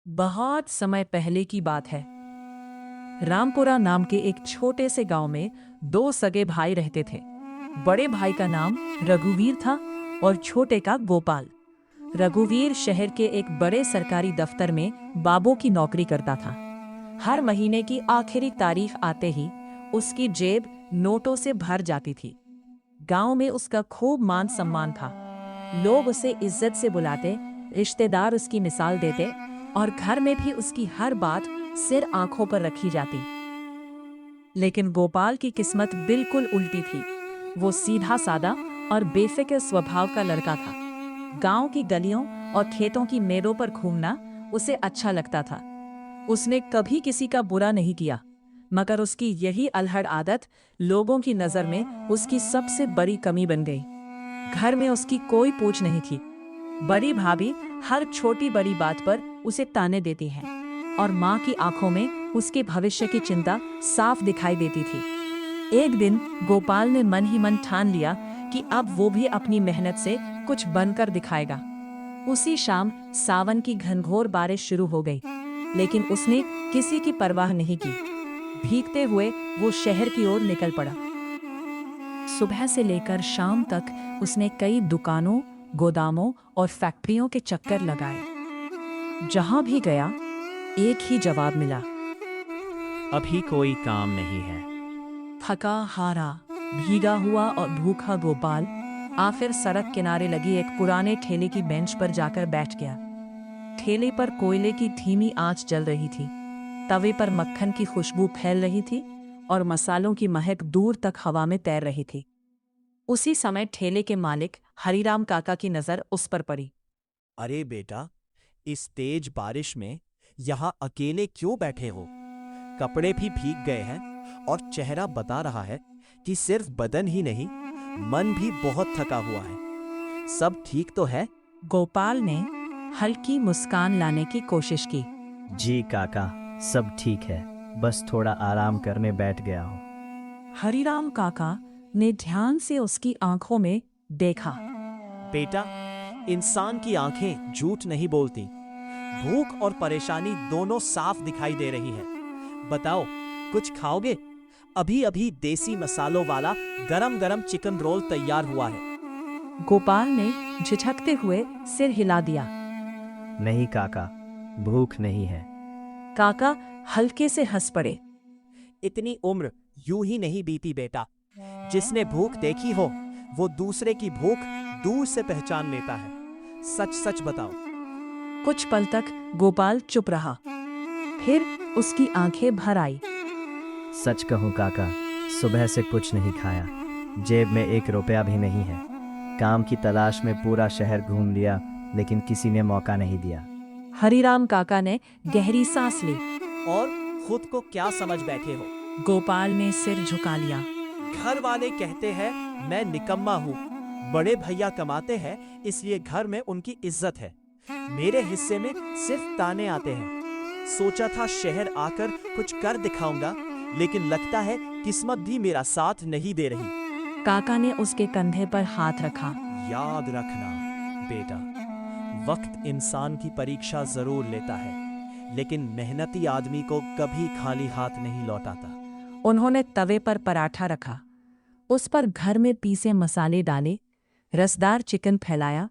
बहुत समय पहले की बात है। रामपुरा नाम के एक छोटे से गांव में दो सगे भाई रहते थे। बड़े भाई का नाम रघुवीर था और छोटे का गोपाल। रघुवीर शहर के एक बड़े सरकारी दफ्तर में बाबू की नौकरी करता था। हर महीने की आखिरी तारीख आते ही उसकी जेब नोटों से भर जाती थी। गांव में उसका खूब मान सम्मान था। लोग उसे इज्जत से बुलाते, रिश्तेदार उसकी मिसाल देते और घर में भी उसकी हर बात सिर आंखों पर रखी जाती। लेकिन गोपाल की किस्मत बिल्कुल उल्टी थी। वो सीधा सादा और बेफिक्र स्वभाव का लड़का था। गांव की गलियों और खेतों की मेड़ों पर घूमना उसे अच्छा लगता था। उसने कभी किसी का बुरा नहीं किया, मगर उसकी यही अल्हड़ आदत लोगों की नजर में उसकी सबसे बड़ी कमी बन गई। घर में उसकी कोई पूछ नहीं थी। बड़ी भाभी हर छोटी बड़ी बात पर उसे ताने देती हैं और माँ की आंखों में उसके भविष्य की चिंता साफ दिखाई देती थी। एक दिन गोपाल ने मन ही मन ठान लिया कि अब वो भी अपनी मेहनत से कुछ बनकर दिखाएगा। उसी शाम सावन की घनघोर बारिश शुरू हो गई, लेकिन उसने किसी की परवाह नहीं की। भीगते हुए वो शहर की ओर निकल पड़ा। सुबह से लेकर शाम तक उसने कई दुकानों, गोदामों और फैक्ट्रियों के चक्कर लगाए। जहां भी गया एक ही जवाब मिला। अभी कोई काम नहीं है। थका हारा, भीगा हुआ और भूखा गोपाल आखिर सड़क किनारे लगी एक पुराने ठेले की बेंच पर जाकर बैठ गया। ठेले पर कोयले की धीमी आंच जल रही थी। तवे पर मक्खन की खुशबू फैल रही थी और मसालों की महक दूर तक हवा में तैर रही थी। उसी समय ठेले के मालिक हरिराम काका की नजर उस पर पड़ी। अरे बेटा, इस तेज बारिश में यहाँ अकेले क्यों बैठे हो? कपड़े भी भीग गए हैं और चेहरा बता रहा है कि सिर्फ बदन ही नहीं, मन भी बहुत थका हुआ है। सब ठीक तो है? गोपाल ने हल्की मुस्कान लाने की कोशिश की। जी काका, सब ठीक है, बस थोड़ा आराम करने बैठ गया हूँ। हरिराम काका ने ध्यान से उसकी आंखों में देखा। बेटा, इंसान की आंखें झूठ नहीं बोलती। भूख और परेशानी दोनों साफ दिखाई दे रही हैं। बताओ, कुछ खाओगे? अभी अभी देसी मसालों वाला गरम गरम चिकन रोल तैयार हुआ है। गोपाल ने झिझकते हुए सिर हिला दिया। नहीं काका, भूख नहीं है। काका हल्के से हंस पड़े। इतनी उम्र यूं ही नहीं बीती बेटा। जिसने भूख देखी हो वो दूसरे की भूख दूर से पहचान लेता है। सच सच बताओ। कुछ पल तक गोपाल चुप रहा, फिर उसकी आंखें भर आई। सच कहूँ काका, सुबह से कुछ नहीं खाया। जेब में 1 रुपया भी नहीं है। काम की तलाश में पूरा शहर घूम लिया, लेकिन किसी ने मौका नहीं दिया। हरिराम काका ने गहरी सांस ली। और खुद को क्या समझ बैठे हो? गोपाल ने सिर झुका लिया। घर वाले कहते हैं मैं निकम्मा हूँ। बड़े भैया कमाते हैं इसलिए घर में उनकी इज्जत है। मेरे हिस्से में सिर्फ ताने आते हैं। सोचा था शहर आकर कुछ कर दिखाऊंगा, लेकिन लगता है किस्मत भी मेरा साथ नहीं दे रही। काका ने उसके कंधे पर हाथ रखा। याद रखना बेटा, वक्त इंसान की परीक्षा जरूर लेता है, लेकिन मेहनती आदमी को कभी खाली हाथ नहीं लौटाता। उन्होंने तवे पर पराठा रखा, उस पर घर में पीसे मसाले डाले, रसदार चिकन फैलाया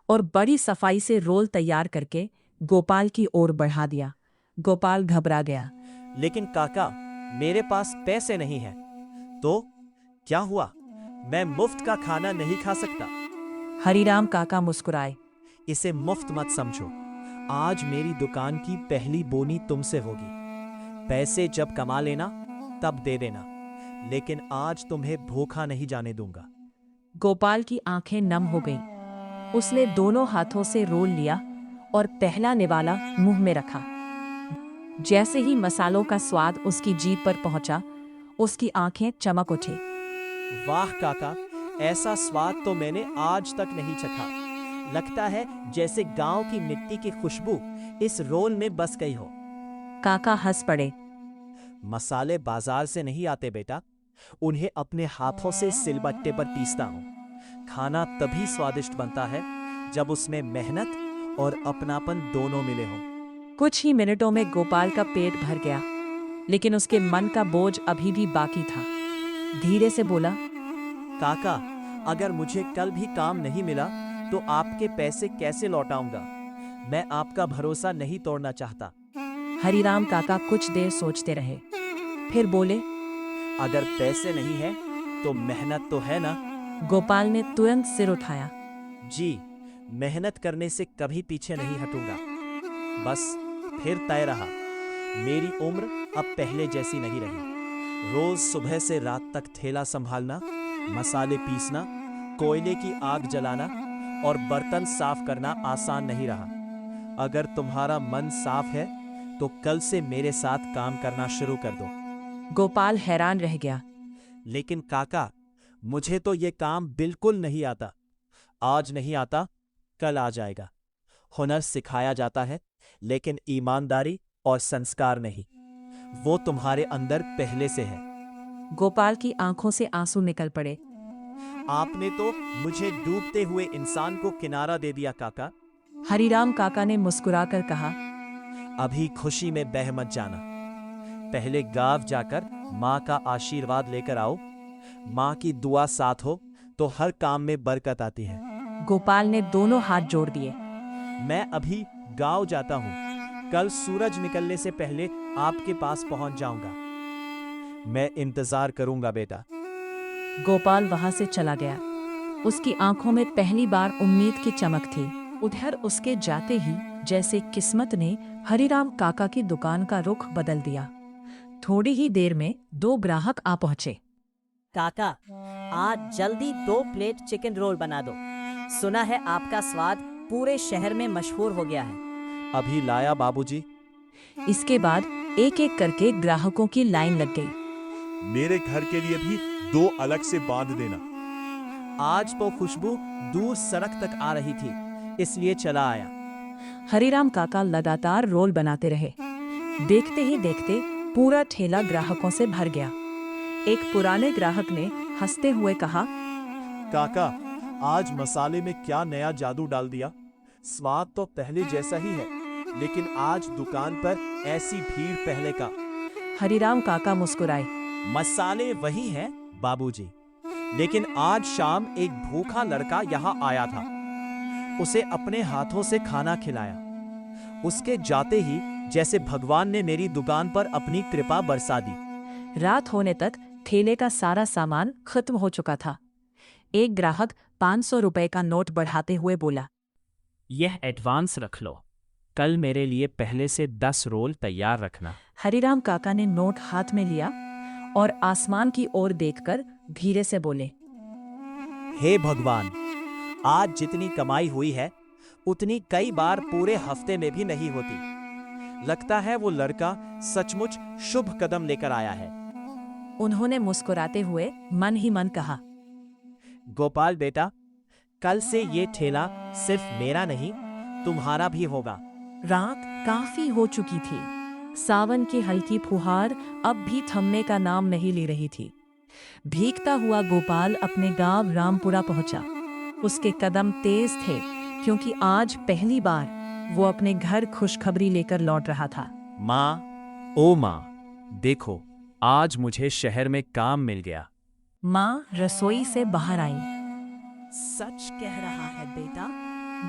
और बड़ी सफाई से रोल तैयार करके गोपाल की ओर बढ़ा दिया। गोपाल घबरा गया। लेकिन काका, मेरे पास पैसे नहीं हैं। तो क्या हुआ? मैं मुफ्त का खाना नहीं खा सकता। हरिराम काका मुस्कुराए। इसे मुफ्त मत समझो। आज मेरी दुकान की पहली बोनी तुमसे होगी। पैसे जब कमा लेना तब दे देना, लेकिन आज तुम्हें भूखा नहीं जाने दूंगा। गोपाल की आंखें नम हो गईं। उसने दोनों हाथों से रोल लिया और पहला निवाला मुंह में रखा। जैसे ही मसालों का स्वाद उसकी जीभ पर पहुंचा, उसकी आंखें चमक उठी। वाह काका, ऐसा स्वाद तो मैंने आज तक नहीं चखा। लगता है जैसे गांव की मिट्टी की खुशबू इस रोल में बस गई हो। काका हंस पड़े। मसाले बाजार से नहीं आते बेटा, उन्हें अपने हाथों से सिलबट्टे पर पीसता हूँ। खाना तभी स्वादिष्ट बनता है जब उसमें मेहनत और अपनापन दोनों मिले हों। कुछ ही मिनटों में गोपाल का पेट भर गया, लेकिन उसके मन का बोझ अभी भी बाकी था। धीरे से बोला, काका, अगर मुझे कल भी काम नहीं मिला तो आपके पैसे कैसे लौटाऊंगा? मैं आपका भरोसा नहीं तोड़ना चाहता। हरिराम काका कुछ देर सोचते रहे, फिर बोले, अगर पैसे नहीं है तो मेहनत तो है ना? गोपाल ने तुरंत सिर उठाया। जी, मेहनत करने से कभी पीछे नहीं हटूंगा। बस फिर तय रहा, मेरी उम्र अब पहले जैसी नहीं रही। रोज सुबह से रात तक ठेला संभालना, मसाले पीसना, कोयले की आग जलाना और बर्तन साफ करना आसान नहीं रहा। अगर तुम्हारा मन साफ है तो कल से मेरे साथ काम करना शुरू कर दो। गोपाल हैरान रह गया। लेकिन काका, मुझे तो ये काम बिल्कुल नहीं आता। आज नहीं आता, कल आ जाएगा। हुनर सिखाया जाता है, लेकिन ईमानदारी और संस्कार नहीं। वो तुम्हारे अंदर पहले से है। गोपाल की आंखों से आंसू निकल पड़े। आपने तो मुझे डूबते हुए इंसान को किनारा दे दिया काका। हरिराम काका ने मुस्कुराकर कहा, अभी खुशी में बह मत जाना। पहले गांव जाकर माँ का आशीर्वाद लेकर आओ। माँ की दुआ साथ हो तो हर काम में बरकत आती है। गोपाल ने दोनों हाथ जोड़ दिए। मैं अभी गांव जाता हूँ। कल सूरज निकलने से पहले आपके पास पहुंच जाऊंगा। मैं इंतजार करूंगा बेटा। गोपाल वहां से चला गया। उसकी आंखों में पहली बार उम्मीद की चमक थी। उधर उसके जाते ही जैसे किस्मत ने हरिराम काका की दुकान का रुख बदल दिया। थोड़ी ही देर में 2 ग्राहक आ पहुंचे। काका, आज जल्दी 2 प्लेट चिकन रोल बना दो। सुना है आपका स्वाद पूरे शहर में मशहूर हो गया है। अभी लाया बाबूजी। इसके बाद एक एक करके ग्राहकों की लाइन लग गई। मेरे घर के लिए भी 2 अलग से बांध देना। आज तो खुशबू दूर सड़क तक आ रही थी, इसलिए चला आया। हरिराम काका लगातार रोल बनाते रहे। देखते ही देखते पूरा ठेला ग्राहकों से भर गया। एक पुराने ग्राहक ने हंसते हुए कहा, काका, आज मसाले में क्या नया जादू डाल दिया? स्वाद तो पहले जैसा ही है, लेकिन आज दुकान पर ऐसी भीड़ पहले का। हरिराम काका मुस्कुराए। मसाले वही हैं बाबूजी, लेकिन आज शाम एक भूखा लड़का यहाँ आया था। उसे अपने हाथों से खाना खिलाया। उसके जाते ही जैसे भगवान ने मेरी दुकान पर अपनी कृपा बरसा दी। रात होने तक ठेले का सारा सामान खत्म हो चुका था। एक ग्राहक 500 रुपए का नोट बढ़ाते हुए बोला, यह एडवांस रख लो। कल मेरे लिए पहले से 10 रोल तैयार रखना। हरिराम काका ने नोट हाथ में लिया और आसमान की ओर देखकर धीरे से बोले, हे भगवान, आज जितनी कमाई हुई है उतनी कई बार पूरे हफ्ते में भी नहीं होती। लगता है वो लड़का सचमुच शुभ कदम लेकर आया है। उन्होंने मुस्कुराते हुए मन ही मन कहा, गोपाल बेटा, कल से ये ठेला सिर्फ मेरा नहीं, तुम्हारा भी होगा। रात काफी हो चुकी थी। सावन की हल्की फुहार अब भी थमने का नाम नहीं ले रही थी। भीगता हुआ गोपाल अपने गांव रामपुरा पहुंचा। उसके कदम तेज थे, क्योंकि आज पहली बार वो अपने घर खुशखबरी लेकर लौट रहा था। माँ, ओ माँ, देखो, आज मुझे शहर में काम मिल गया। माँ रसोई से बाहर आई। सच कह रहा है बेटा?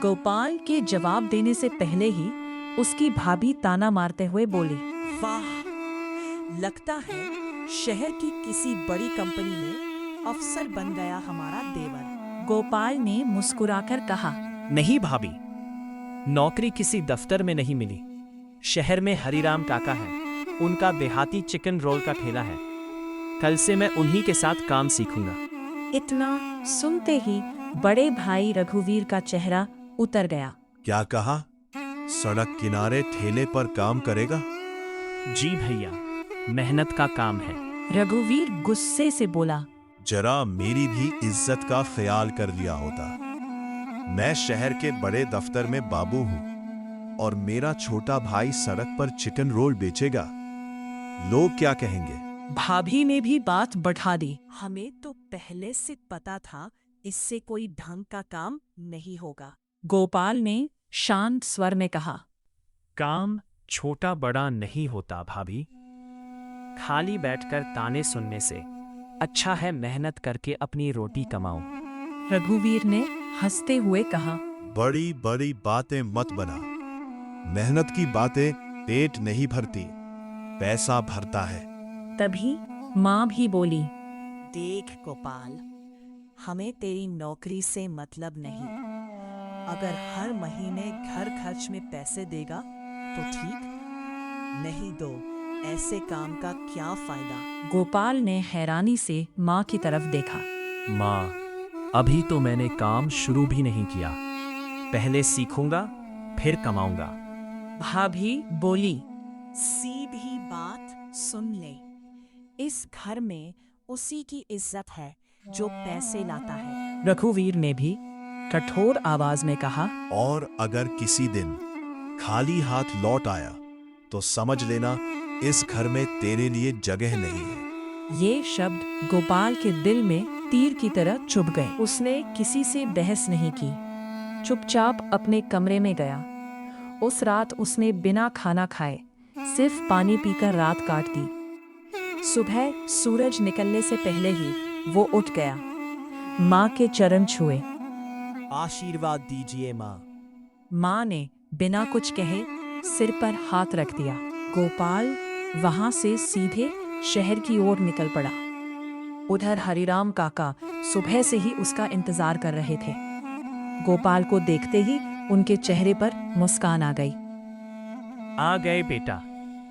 गोपाल के जवाब देने से पहले ही उसकी भाभी ताना मारते हुए बोली, वाह, लगता है शहर की किसी बड़ी कंपनी में अफसर बन गया हमारा देवर। गोपाल ने मुस्कुराकर कहा, नहीं भाभी, नौकरी किसी दफ्तर में नहीं मिली। शहर में हरिराम काका है, उनका देहाती चिकन रोल का ठेला है। कल से मैं उन्हीं के साथ काम सीखूंगा। इतना सुनते ही बड़े भाई रघुवीर का चेहरा उतर गया। क्या कहा? सड़क किनारे ठेले पर काम करेगा? जी भैया, मेहनत का काम है। रघुवीर गुस्से से बोला, जरा मेरी भी इज्जत का ख्याल कर लिया होता। मैं शहर के बड़े दफ्तर में बाबू हूं और मेरा छोटा भाई सड़क पर चिकन रोल बेचेगा। लोग क्या कहेंगे? भाभी ने भी बात बढ़ा दी। हमें तो पहले से पता था इससे कोई ढंग का काम नहीं होगा। गोपाल ने शांत स्वर में कहा, काम छोटा बड़ा नहीं होता भाभी। खाली बैठकर ताने सुनने से अच्छा है मेहनत करके अपनी रोटी कमाओ। रघुवीर ने हंसते हुए कहा। बड़ी बड़ी बातें मत बना। मेहनत की बातें पेट नहीं भरती, पैसा भरता है। तभी माँ भी बोली। देख गोपाल, हमें तेरी नौकरी से मतलब नहीं। अगर हर महीने घर खर्च में पैसे देगा तो ठीक, नहीं दो ऐसे काम का क्या फायदा। गोपाल ने हैरानी से माँ की तरफ देखा। माँ, अभी तो मैंने काम शुरू भी नहीं किया। पहले सीखूंगा फिर कमाऊंगा। भाभी बोली। सीधी बात सुन ले, इस घर में उसी की इज्जत है जो पैसे लाता है। रघुवीर ने भी कठोर आवाज में कहा। और अगर किसी दिन खाली हाथ लौट आया तो समझ लेना इस घर में तेरे लिए जगह नहीं है। ये शब्द गोपाल के दिल में तीर की तरह चुभ गए। उसने किसी से बहस नहीं की, चुपचाप अपने कमरे में गया। उस रात उसने बिना खाना खाए सिर्फ पानी पीकर रात काट दी। सुबह सूरज निकलने से पहले ही वो उठ गया, माँ के चरण छुए। आशीर्वाद दीजिए माँ। माँ ने बिना कुछ कहे सिर पर हाथ रख दिया। गोपाल वहां से सीधे शहर की ओर निकल पड़ा। उधर हरिराम काका सुबह से ही उसका इंतजार कर रहे थे। गोपाल को देखते ही उनके चेहरे पर मुस्कान आ गई। आ गए बेटा,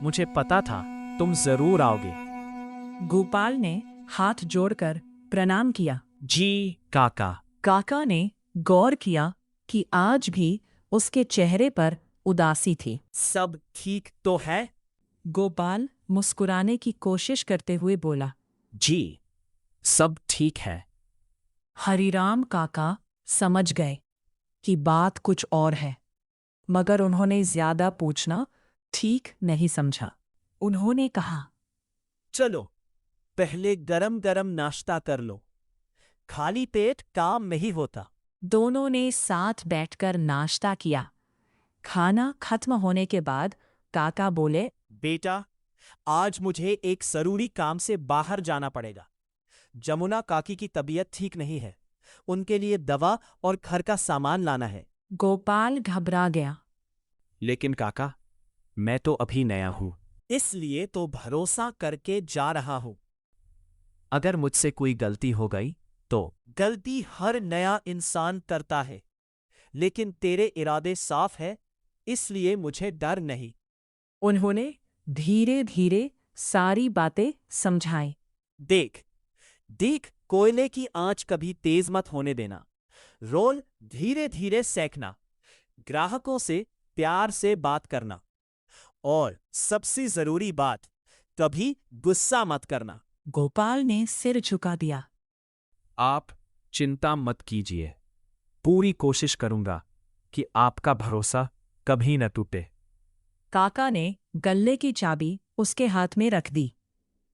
मुझे पता था तुम जरूर आओगे। गोपाल ने हाथ जोड़कर प्रणाम किया। जी काका। काका ने गौर किया कि आज भी उसके चेहरे पर उदासी थी। सब ठीक तो है? गोपाल मुस्कुराने की कोशिश करते हुए बोला। जी, सब ठीक है। हरिराम काका समझ गए कि बात कुछ और है, मगर उन्होंने ज्यादा पूछना ठीक नहीं समझा। उन्होंने कहा। चलो पहले गरम गरम नाश्ता कर लो, खाली पेट काम नहीं होता। दोनों ने साथ बैठकर नाश्ता किया। खाना खत्म होने के बाद काका बोले। बेटा, आज मुझे एक जरूरी काम से बाहर जाना पड़ेगा। जमुना काकी की तबीयत ठीक नहीं है, उनके लिए दवा और घर का सामान लाना है। गोपाल घबरा गया। लेकिन काका, मैं तो अभी नया हूं, इसलिए तो भरोसा करके जा रहा हूं। अगर मुझसे कोई गलती हो गई तो गलती हर नया इंसान करता है, लेकिन तेरे इरादे साफ है, इसलिए मुझे डर नहीं। उन्होंने धीरे धीरे सारी बातें समझाई। देख देख, कोयले की आंच कभी तेज मत होने देना। रोल धीरे धीरे सेकना, ग्राहकों से प्यार से बात करना, और सबसे जरूरी बात, कभी गुस्सा मत करना। गोपाल ने सिर झुका दिया। आप चिंता मत कीजिए, पूरी कोशिश करूंगा कि आपका भरोसा कभी न टूटे। काका ने गल्ले की चाबी उसके हाथ में रख दी।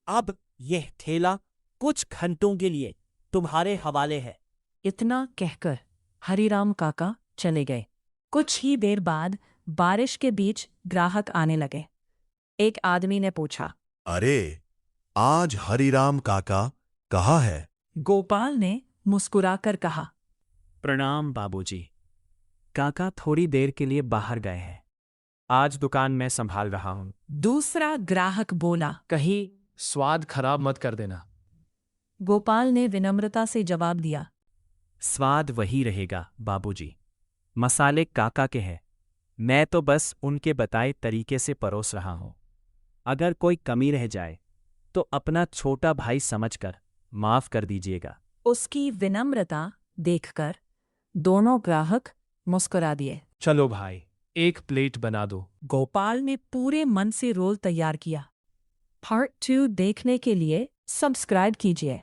अब यह ठेला कुछ घंटों के लिए तुम्हारे हवाले है। इतना कहकर हरिराम काका चले गए। कुछ ही देर बाद बारिश के बीच ग्राहक आने लगे। एक आदमी ने पूछा। अरे, आज हरिराम काका कहाँ है? गोपाल ने मुस्कुराकर कहा। प्रणाम बाबूजी। काका थोड़ी देर के लिए बाहर गए हैं, आज दुकान मैं संभाल रहा हूं। दूसरा ग्राहक बोला। कहीं स्वाद खराब मत कर देना। गोपाल ने विनम्रता से जवाब दिया। स्वाद वही रहेगा बाबूजी, मसाले काका के हैं, मैं तो बस उनके बताए तरीके से परोस रहा हूं। अगर कोई कमी रह जाए तो अपना छोटा भाई समझकर माफ कर दीजिएगा। उसकी विनम्रता देखकर दोनों ग्राहक मुस्कुरा दिए। चलो भाई, एक प्लेट बना दो। गोपाल ने पूरे मन से रोल तैयार किया। पार्ट 2 देखने के लिए सब्सक्राइब कीजिए।